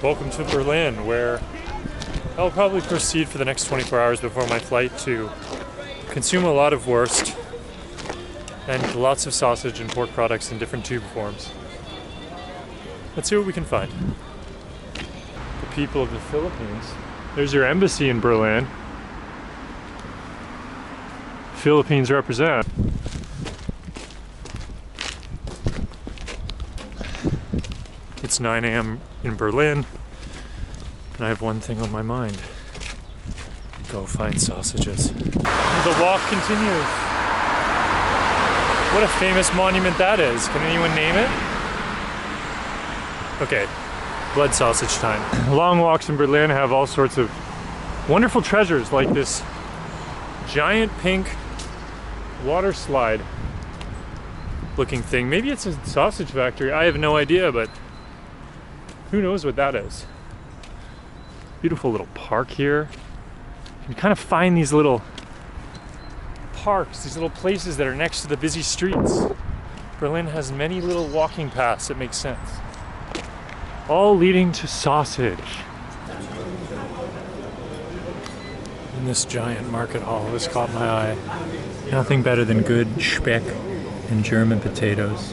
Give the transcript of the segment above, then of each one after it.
Welcome to Berlin, where I'll probably proceed for the next 24 hours before my flight to consume a lot of wurst and lots of sausage and pork products in different tube forms. Let's see what we can find. The people of the Philippines. There's your embassy in Berlin. Philippines represent. It's 9 a.m. in Berlin, and I have one thing on my mind. Go find sausages. The walk continues. What a famous monument that is. Can anyone name it? Okay, blood sausage time. Long walks in Berlin have all sorts of wonderful treasures, like this giant pink water slide looking thing. Maybe it's a sausage factory, I have no idea, but who knows what that is. Beautiful little park here. You kind of find these little parks, these little places that are next to the busy streets. Berlin has many little walking paths that make sense. All leading to sausage. In this giant market hall, this caught my eye. Nothing better than good speck and German potatoes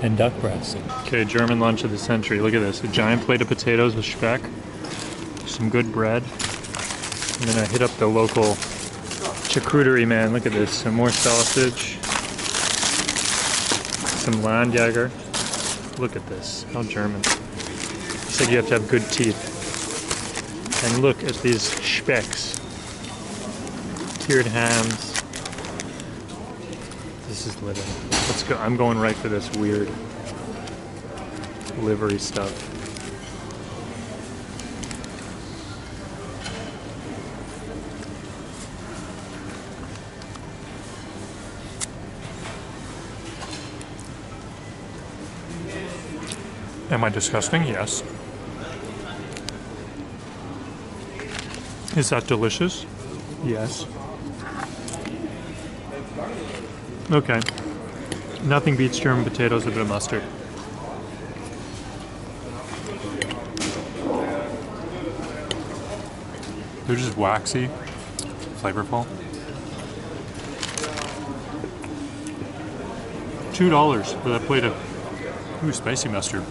and duck breast. Okay, German lunch of the century. Look at this, a giant plate of potatoes with speck, some good bread, and then I hit up the local charcuterie man. Look at this, some more sausage, some landjäger. Look at this, how German. It's like you have to have good teeth. And look at these specks. Cured hams. This is living. Let's go. I'm going right for this weird livery stuff. Am I disgusting? Yes. Is that delicious? Yes. Okay. Nothing beats German potatoes with a bit of mustard. They're just waxy, flavorful. $2 for that plate of spicy mustard.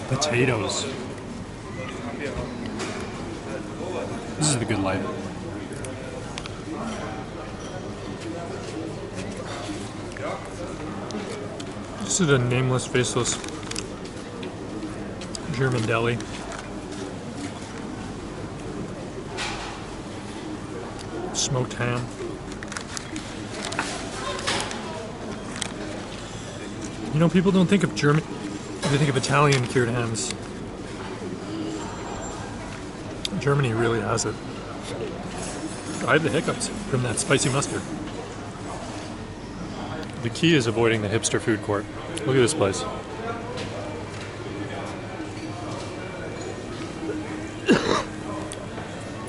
Potatoes. This is the good life. This is a nameless, faceless German deli. Smoked ham. You know, people don't think of German, they think of Italian cured hams. Germany really has it. I have the hiccups from that spicy mustard. The key is avoiding the hipster food court. Look at this place.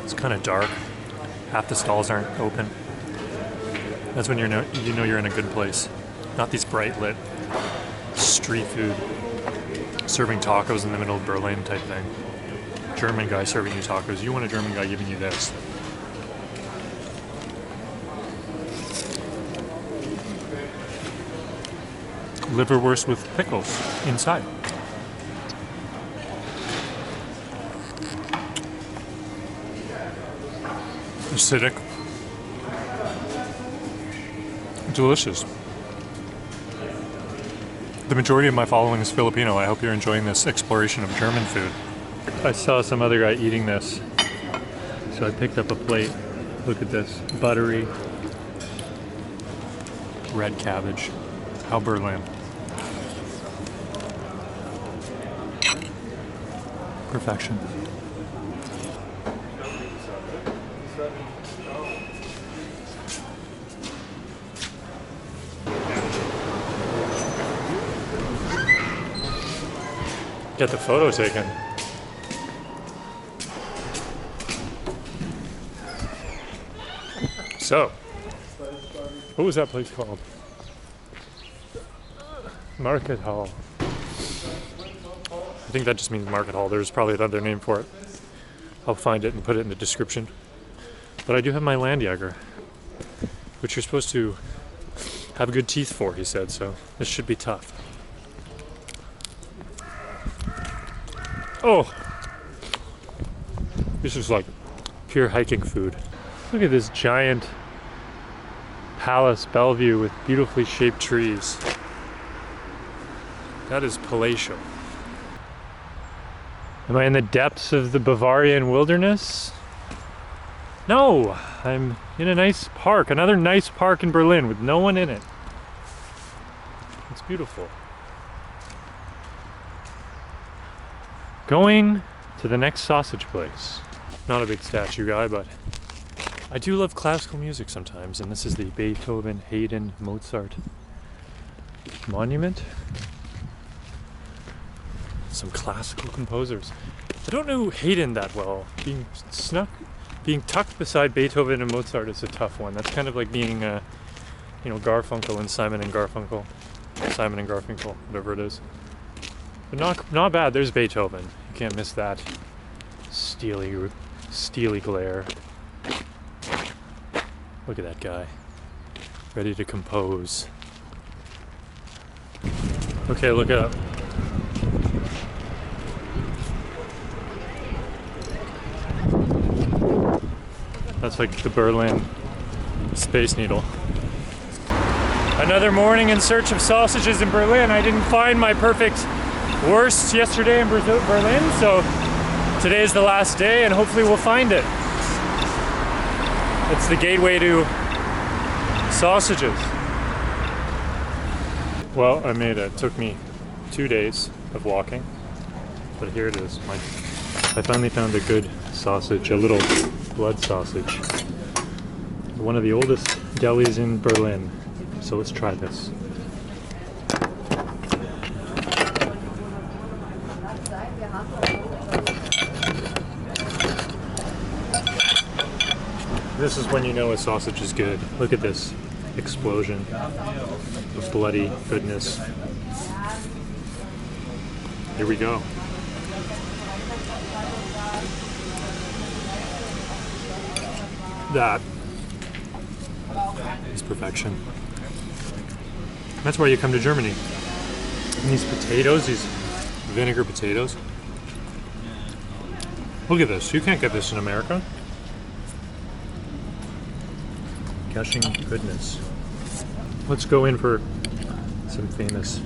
It's kind of dark. Half the stalls aren't open. That's when you know you're in a good place. Not these bright lit street food serving tacos in the middle of Berlin type thing. German guy serving you tacos. You want a German guy giving you this. Liverwurst with pickles inside. Acidic. Delicious. The majority of my following is Filipino. I hope you're enjoying this exploration of German food. I saw some other guy eating this, so I picked up a plate. Look at this, buttery red cabbage. How Berlin. Perfection. Get the photo taken. So, what was that place called? Market hall. I think that just means market hall. There's probably another name for it. I'll find it and put it in the description. But I do have my landjäger, which you're supposed to have good teeth for, he said, so this should be tough. Oh! This is like pure hiking food. Look at this giant palace Bellevue with beautifully shaped trees. That is palatial. Am I in the depths of the Bavarian wilderness? No, I'm in a nice park, another nice park in Berlin with no one in it. It's beautiful. Going to the next sausage place. Not a big statue guy, but I do love classical music sometimes, and this is the Beethoven, Haydn, Mozart monument. Some classical composers. I don't know Haydn that well. Being tucked beside Beethoven and Mozart is a tough one. That's kind of like being, Garfunkel and Simon and Garfunkel, whatever it is. But not bad. There's Beethoven. You can't miss that steely glare. Look at that guy, ready to compose. Okay, look up. That's like the Berlin Space Needle. Another morning in search of sausages in Berlin. I didn't find my perfect Wurst yesterday in Berlin, so today is the last day and hopefully we'll find it. It's the gateway to sausages. Well, I made it. It took me 2 days of walking, but here it is. I finally found a good sausage, a little blood sausage. One of the oldest delis in Berlin. So let's try this. This is when you know a sausage is good. Look at this explosion of bloody goodness. Here we go. That is perfection. That's why you come to Germany. And these potatoes, these vinegar potatoes. Look at this. You can't get this in America. Gushing goodness. Let's go in for some famous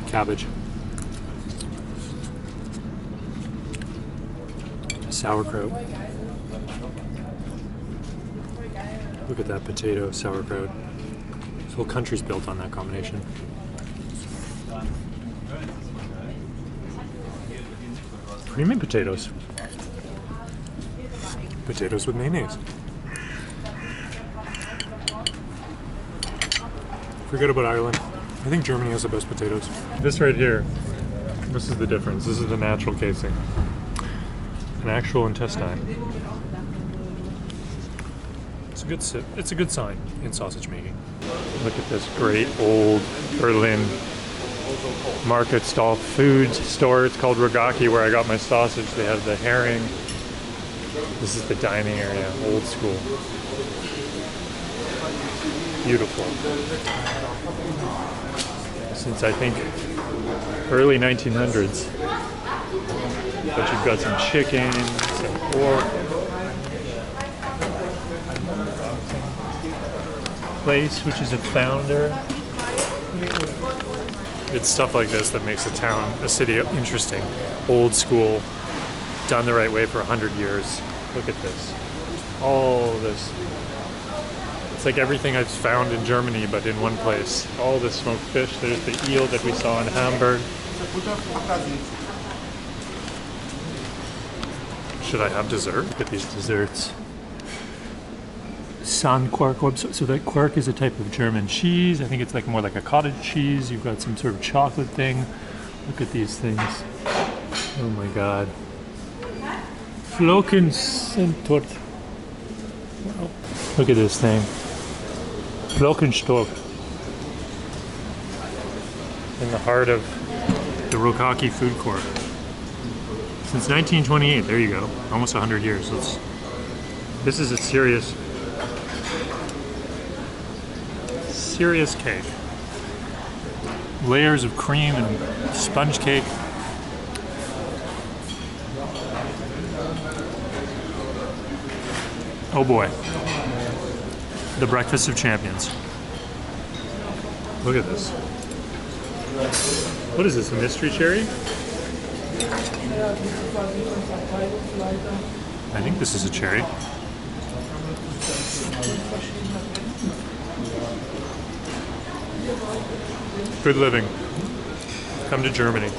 cabbage. Sauerkraut. Look at that potato, sauerkraut. This whole country's built on that combination. Creamy potatoes. Potatoes with mayonnaise. Forget about Ireland. I think Germany has the best potatoes. This right here, this is the difference. This is the natural casing. An actual intestine. It's a good sign in sausage making. Look at this great old Berlin market stall food store. It's called Rogacki, where I got my sausage. They have the herring. This is the dining area, old school. Beautiful. Since I think early 1900s. But you've got some chicken, some pork. Place, which is a founder. It's stuff like this that makes a city interesting. Old school, done the right way for 100 years. Look at this. All this. It's like everything I've found in Germany, but in one place. All the smoked fish. There's the eel that we saw in Hamburg. Should I have dessert? Look at these desserts. Sandquark. So that quark is a type of German cheese. I think it's like more like a cottage cheese. You've got some sort of chocolate thing. Look at these things. Oh my god. Flockenstorte. Wow. Look at this thing. Flockenstorte. in the heart of the Rogacki food court. Since 1928, there you go, almost 100 years. This is a serious cake. Layers of cream and sponge cake. Oh boy. The breakfast of champions. Look at this. What is this, a mystery cherry? I think this is a cherry. Good living. Come to Germany.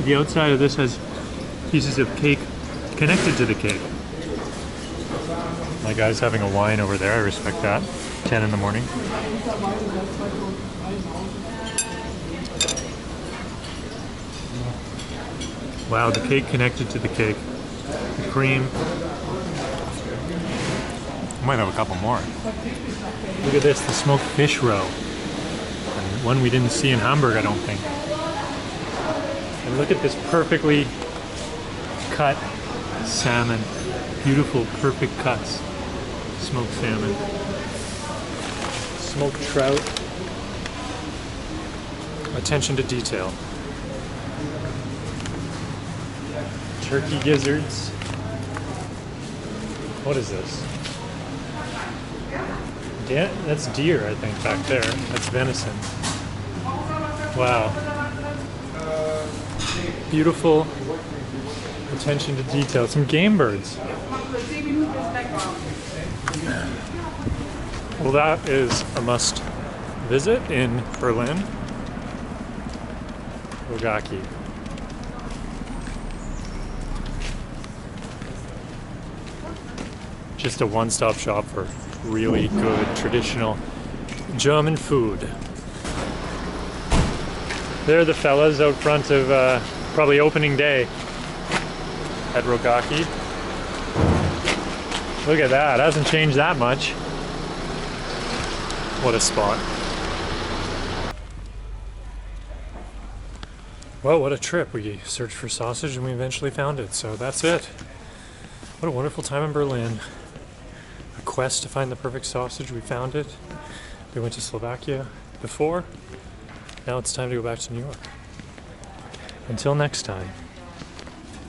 The outside of this has pieces of cake connected to the cake. My guy's having a wine over there, I respect that. 10 in the morning. Wow, the cake connected to the cake. The cream. I might have a couple more. Look at this, the smoked fish roe. And one we didn't see in Hamburg, I don't think. And look at this perfectly cut salmon. Beautiful, perfect cuts. Smoked salmon. Smoked trout. Attention to detail. Turkey gizzards. What is this? Yeah, that's deer, I think, back there. That's venison. Wow. Beautiful attention to detail. Some game birds. Well, that is a must visit in Berlin. Rogacki. Just a one-stop shop for really good traditional German food. There are the fellas out front of probably opening day at Rogacki. Look at that, hasn't changed that much. What a spot. Well, what a trip. We searched for sausage and we eventually found it, so that's it. What a wonderful time in Berlin. A quest to find the perfect sausage, we found it. We went to Slovakia before. Now it's time to go back to New York. Until next time.